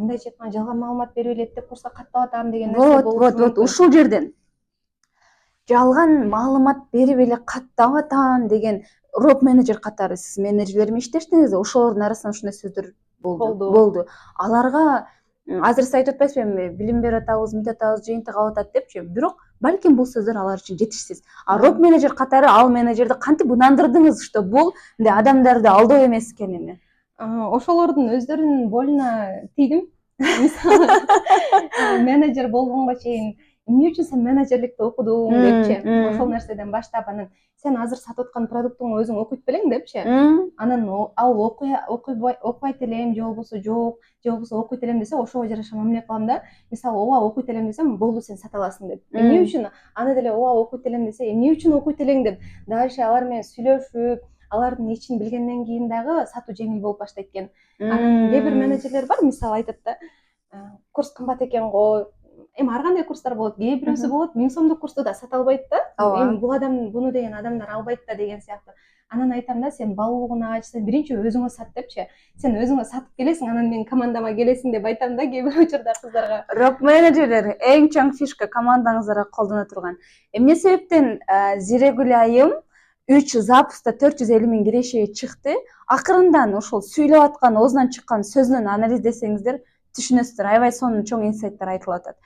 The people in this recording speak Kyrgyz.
мындай чек мага жалган маалымат берип элек деп курска каттап атам деген нерсе болушу вот мүмкүн. ушул жерден жалган маалымат берип эле каттап атам деген роп менеджер катары сиз менеджерлер менен иштештиңиз, ошолордун арасынан ушундай сөздөр болду. Аларга азыр сиз айтып атпайсызбы, билим берип атабыз, мынтип атабыз, жыйынтык алып атат депчи. Бирок балким бул сөздөр алар үчүн жетишсиз. А роп менеджер катары ал менеджерди кантип ынандырдыңыз, что бул мындай адамдарды алдоо эмес экенин? Ошолордун өздөрүнүн болуна тийдим. Мисалы, менеджер болгонго чейин эмне үчүн сен менеджерликти окудуң депчи. Ошол нерседен баштап, анан сен азыр сатып аткан продуктуңду өзүң окуйт белең депчи. Анан ал окубайт элем, же болбосо жок, же болбосо окуйт элем десе, ошого жараша мамиле кылам да. Мисалы, ооба окуйт элем десем, болду сен сата аласың деп. Эмне үчүн? Аны деле ооба окуйт элем десе, эмне үчүн окуйт элең деп дальше алар менен сүйлөшүп, алардын ичин билгенден кийин дагы сатуу жеңил болуп баштайт экен. Анан кээ бир менеджерлер бар, мисалы айтат да, курс кымбат экен го. Эми ар кандай курстар болот. Кээ бирөөсү болот, 1000 сомдук курсту да сата албайт да. Эми буну деген адамдар албайт да деген сыяктуу. Анан айтам да, сен баалуулугуна ач, сен биринчи өзүңө сат депчи. Сен өзүңө сатып келесиң, анан менин командама келесиң деп айтам да кээ бир учурда кыздарга. Роп менеджерлер эң чоң фишка командаңыздарга колдоно турган. Эмне себептен Зирегүл айым 3 запуста 450 000 кирешеге чыкты? Акырындан ошол сүйлөп аткан, оозунан чыккан сөзүнөн анализдесеңиздер түшүнөсүздөр. Аябай сонун чоң инсайттар айтылып атат.